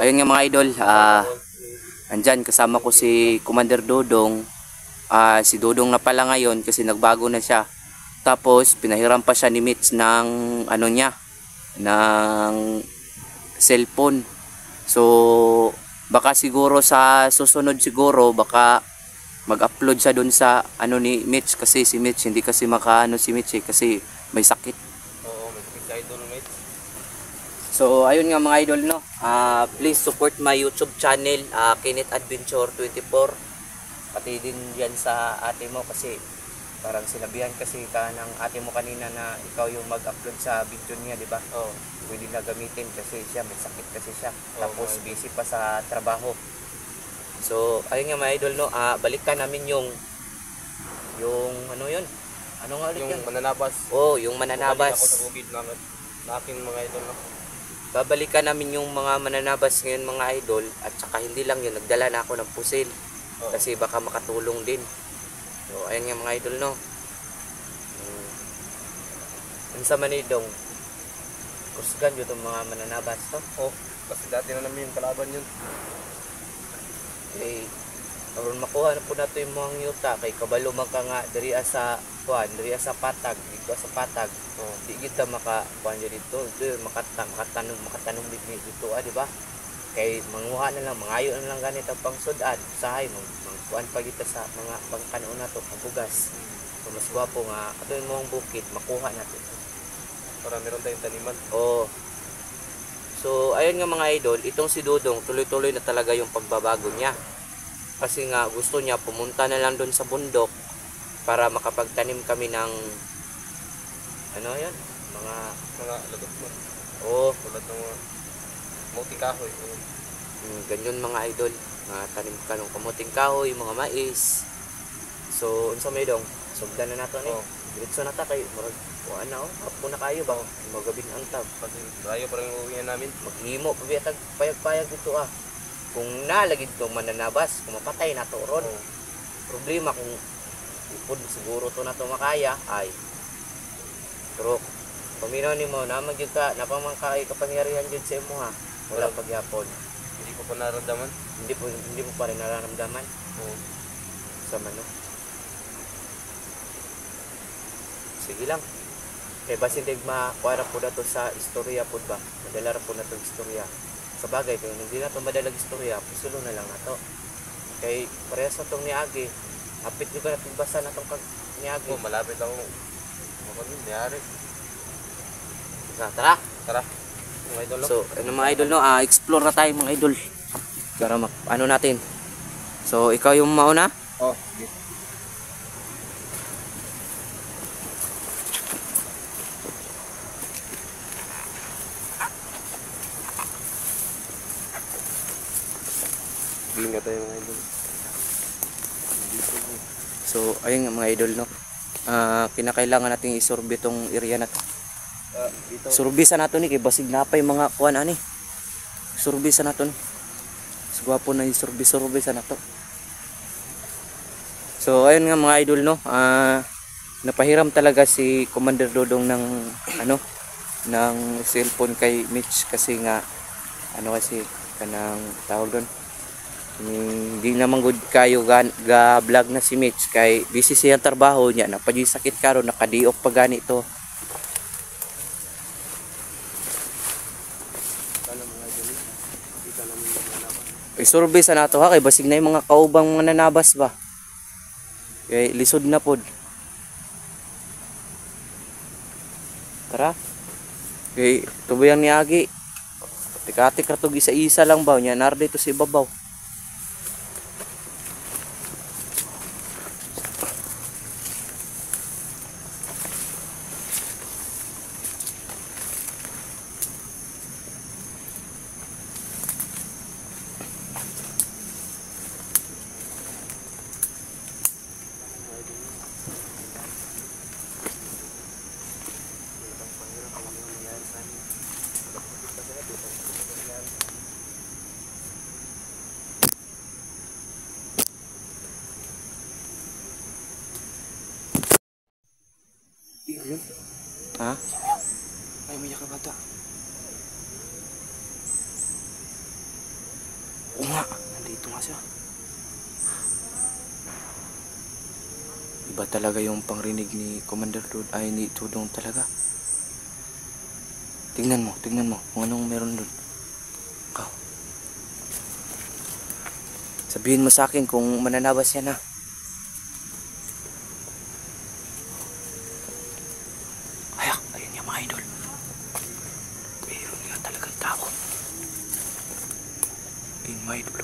ayun nga mga idol, andyan kasama ko si Commander Dodong. Si Dodong na pala ngayon kasi nagbago na siya. Tapos pinahiram pa siya ni Mitch ng ano niya, ng cellphone. So baka siguro sa susunod siguro baka mag-upload siya dun sa ano ni Mitch, kasi si Mitch hindi kasi makaano si Mitch kasi may sakit. Oo, may sakit sa idol, mate. So ayun nga mga idol, no. Please support my YouTube channel, Kenneth Adventure 24. Pati din yan sa ate mo kasi parang sinabihan kasi ka ng ate mo kanina na ikaw yung mag-upload sa video niya, di ba? Oo. Pwede na gamitin kasi siya may sakit kasi siya. Oo, Tapos mga busy pa sa trabaho. So ayun nga mga idol, no. Balikan namin yung ano yun? Ano nga ulit Yung yun? mananabas. Oh, yung Bumalik ako sa mananabas. bukid na aking mga idol, no? Babalikan namin yung mga mananabas ngayon mga idol, at saka hindi lang yun, nagdala na ako ng pusil Oo. kasi baka makatulong din. So ayun nga mga idol, no. Sa Manidong kusgan yun itong mga mananabas to. Oh, kasi dati na namin yung kalaban yun. Eh, aron makuha na po nato yung mga yuta kay kabalo man ka nga diri sa kuan, diri sa patag, dito sa patag. Oo. Di kita makakuan dito, makatanong dito, di ba? Kay manguha na lang, mangayo na lang ganit ang pangsudan, usahay kuan pa kita sa mga pangkanon nato, pagbugas. So mas gwapo nga ato mo ang bukid makuha nato. Para meron tayong taniman. Oh. So ayun nga mga idol, itong si Dodong tuloy-tuloy na talaga yung pagbabago niya. Kasi nga gusto niya pumunta na lang doon sa bundok para makapagtanim kami ng ano yan, mga Lagot mo. oh, Tulad ng mga multi kahoy. ganyan mga idol, mga tanim ka ng kamuting kahoy, mga mais. So unsa may dong sugdan na nato ni. Oo. Diretso na ta kay murag kuan na hapon na kayo ba magabing antab. Kasi tayo parang uwihan namin. Maghimo pa biya tag payag-payag dito Kung nalagid to mananabas, kung mapatay na to ron. Oo. Problema kung ipod siguro to na to makaya ay. Pero paminaw nimo naman jud ka napamangkay kapangyarihan jud sa imo ha. Wala pagyapon. Hindi ko pa naramdaman. Hindi mo pa rin nararamdaman Oo. sa mano. Sige lang. Kay basin dig makuha po na to sa istorya po ba? Madala ra po na to istorya. Sa bagay, kung hindi na ito madalag istorya, pisulo na lang na to. Kay parehas na itong niagi, hapit nyo ka na basa na itong niagi. Oh, malapit ako. Mayari. Tara! Tara. Mga idol. So, ano mga idol, no? Explore na tayo mga idol. Para ano natin. So, ikaw yung mauna? Oh, sige. Ingat tayo mga idol. So, ayun nga mga idol, no? Kinakailangan natin isorbe tong area na to. Dito. Surbisa nato ni, kay basig na pa yung mga kuan ani. Surbisa nato ni. Gwapo na isorbe-sorbisa na to. So, ayun nga mga idol, no? Napahiram talaga si Commander Dodong ng ng cellphone kay Mitch kasi nga kasi kanang tawag doon, hindi naman good kayo ga vlog na si Mitch kay busy siya ang trabaho niya, napadyo sakit karon, nakadiok pa gani to. Isurvey sa nato ha, kay basig na yung mga kaubang mga nanabas ba, kay lisod na pod. Tara. Okay, tubayang niagi. Tikatik ratog isa-isa lang ba nya nar dito si babaw. Ha? Ay, umiyak na bata. Oo nga, nandito nga siya. Iba talaga yung pangrinig ni Commander Dodong, ay ni Dodong talaga. Tingnan mo kung anong meron doon. Ikaw. Sabihin mo sa akin kung mananabas yan ha. Ayak, ayun yung mga idol. Meron nga talagang tao. Ayun mga idol.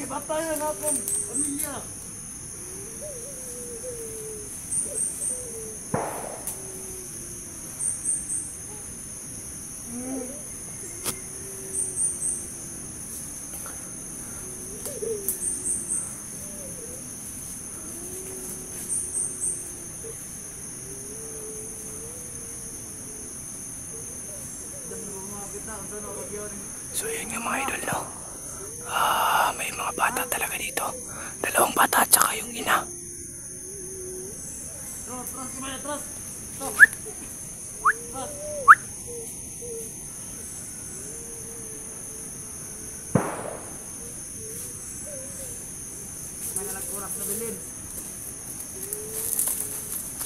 Batayan akong pamilya. So yun yung mga idol, no? May mga bata talaga dito. Dalawang bata at saka yung ina.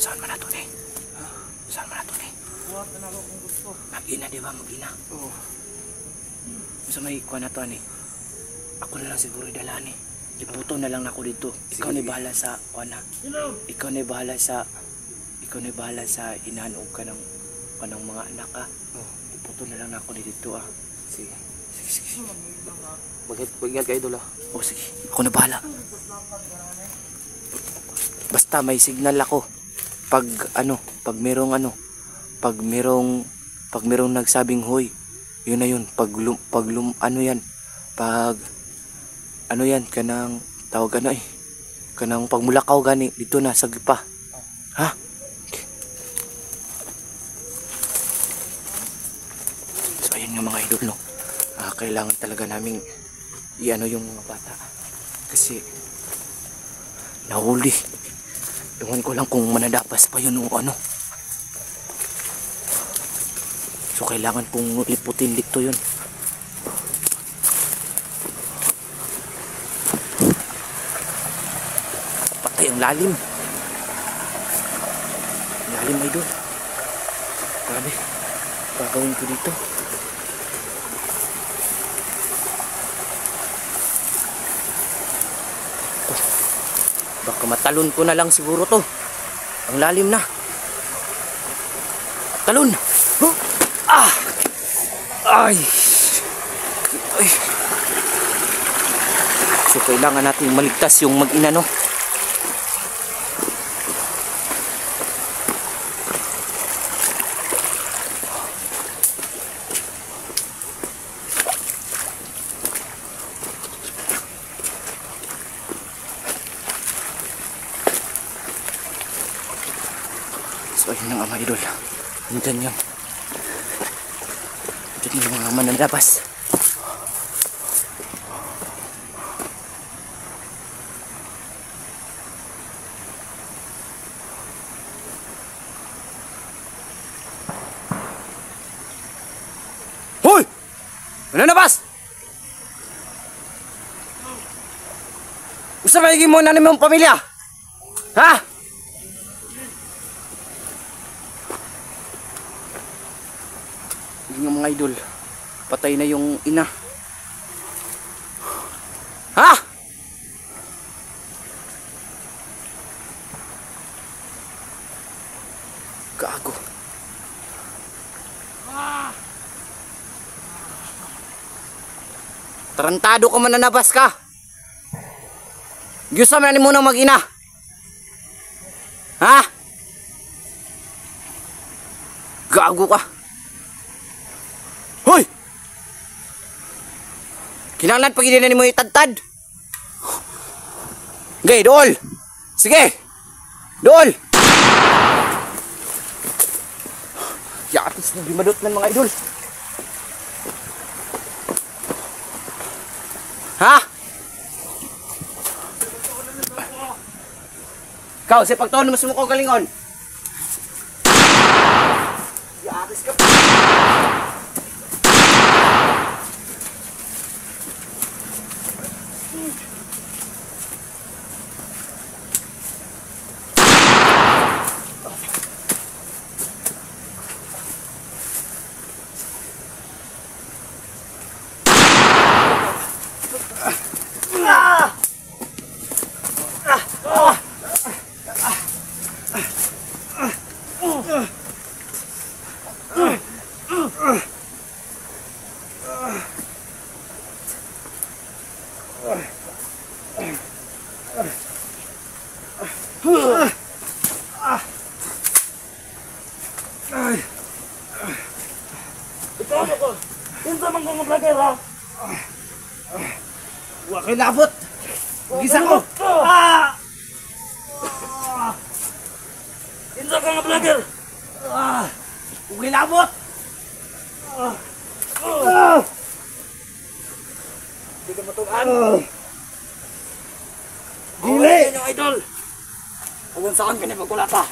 Saan man nato ni? Saan man nato ni? Buhat na ako kung gusto. Mag-ina, di ba? Mag-ina. Oo. Sa may kuha na to, ani. Ako na lang siguro idalaan eh. Iputo na lang ako dito. Ikaw na bahala sa kuha. Ikaw na bahala sa inanog ka ng mga anak ha. Iputo na lang ako dito ah. Sige. Sige. Mag-ingat kayo idol ah. O sige, ako na bahala. Basta may signal ako. Pag merong nagsabing hoy, yun na yun. Kanang tawag kanang pagmulakaw gani dito na sa gipa. Ha? Okay. So ayun nga mga idol, no. Kailangan talaga naming yung mga bata kasi nahuli. Ewan ko lang kung manadapas pa yun o ano. So kailangan kong liputin dito yun. Patay ang lalim. Lalim idol. Grabe. Gagawin ko dito. Baka matalon ko na lang siguro to. Ang lalim na. Talon. Huh? Ah! Ay! Ay! So kailangan natin maligtas yung mag-ina, no? So ayun na nga mga idol. Nandyan yun. Nandyan yung mga mananabas. Hoy! Mananabas! Usa maigi mo na nimong pamilya? Ha? Yung mga idol, patay na yung ina. Ha? Gago. Tarantado ka, mananabas ka. Diyos naman mo nang mag-ina. Ha? Gago ka. Hoy! Kinanglan pag hindi mo itadtad. Gay, dol! Sige! Dool! Yatis na bimadot ng mga idol. Ha? Ikaw, si pagtaon mo sumuko galingon. Yatis ka. Ikaw ako. Kinsa man kong vlogger ha? Wa kay labot. Gisa ko. Kinsa ka nga vlogger? Ugay labot. Hindi ka matugaan. Dili. Yung idol. Huwag saan ka niya pagkulata.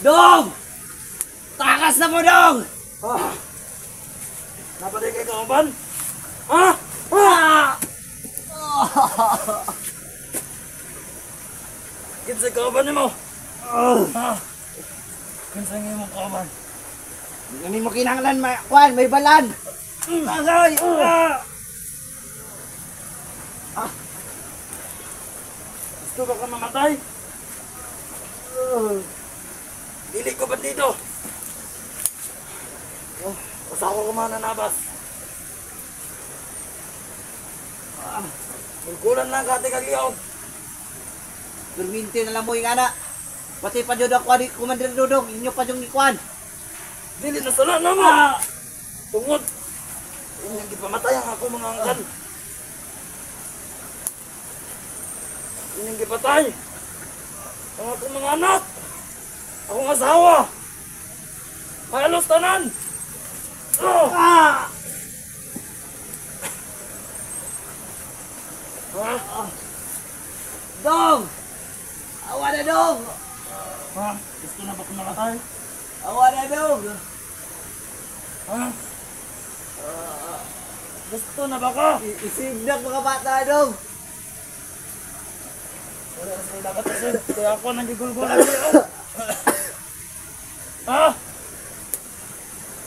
Dong! Takas na mo, Dong! Napaday kay kauban? Ha? Kinsa kauban ni mo? Kinsa nga mo kauban? Hindi mo kinanglan, Juan, may balan! Agay! Gusto ka mamatay? Dili ko bandido. Usawa ko man nanabas. Magkulan lang kati kagliyaw. Durminti na lang mo yung anak. Pati pa dudok ko, Commander Dudong, inyo pa yung ikuan. Dili na sala na mo. Tungod. Inyong gipamatay ang ako mga angkan. Inyong gipatay. Ang akong mga anak. Akong asawa. Halos tanan. Dong! Awa na, Dong! Ha? Gusto na ba kumakatay? Awa na, Dong! Ha? Gusto na ba ka? Isignak mga bata, Dong! Wala na sila dapat kasi. Kaya ako nagigulgul lagi. Ha?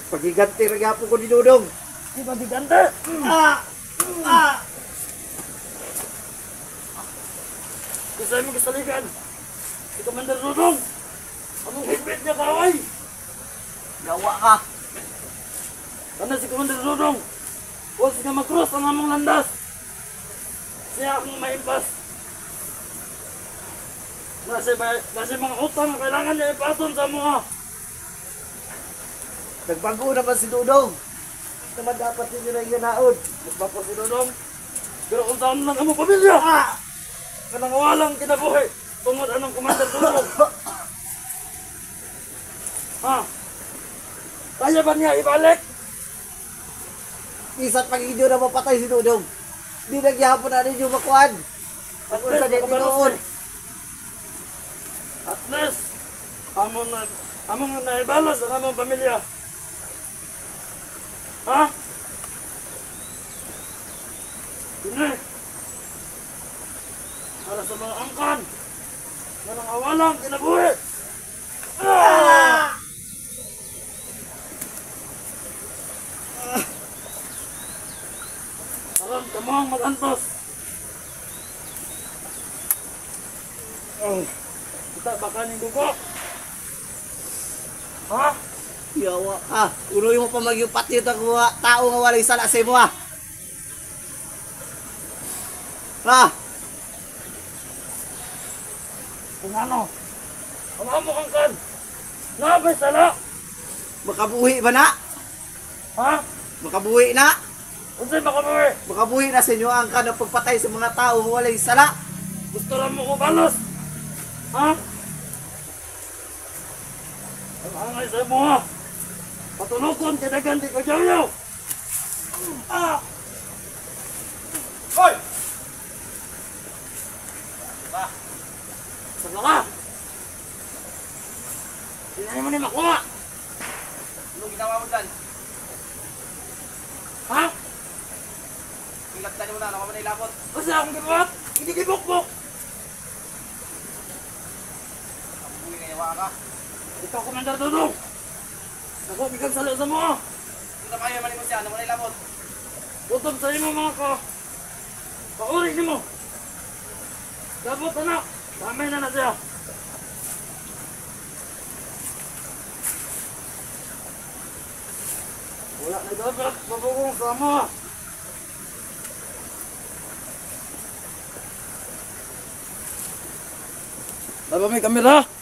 Pagiganti rin po ko ni Dudong. Di ba gigante? Kasi mo kasaligan. Si Commander Dudong. Anong higpit niya kaway? Gawa ka. Kana si Commander Dudong. Huwag siya mag-cross ang among landas. Siya akong maimpas. Kasi mga utang ang kailangan niya ipaton sa mga. Nagbago naman si Dudong. Naman dapat yun yung nainaon. Mas ba po si Dudong? Pero kung saan lang among pamilya. Kanang walang kinabuhi. Tungod anong Commander Dudong. Ha? Kaya ba niya ibalik? Isa't pag hindi na mapatay si Dudong. Di nagyapon na rin yung makuhan. At Kung sa dito noon. At least, among naibalos ang among pamilya. Ha? Hindi. Para sa mga angkan na nang awalang kinabuhi. Parang kamang magantos. Kita baka ni dugo. Ha? Yawa ka. Unoy mo pa magyupat dito ang tao nga walay sala sa imo ha. Ha? Kung ano? Ang amo kang kan. Nabay sala. Makabuhi ba na? Ha? Makabuhi na? Unsay makabuhi? Makabuhi na sa inyo ang kanang pagpatay sa mga tao nga walay sala. Gusto lang mo ko balos. Ha? Ang angay sa mo ha. Patulukon kaya ganti ka jayaw. Ah! Hoy! Ba? Saan ka? Hindi mo ni makuha. Anong ginawa mo dyan? Ha? Ilagtan mo na, naman na ilapot. Kasi akong gibot? Hindi gibok-bok. Uy, nayawa ka. Ikaw, Commander Dudong. Ako, bigyan salo sa mo. Punta kayo, mali mo siya, naman na ilapot. Tutob sa imo mga ka. Pauri ni mo. Dabot anak. Damay na siya. Wala na dapat. Mabugong sa mo. Dapat may kamera.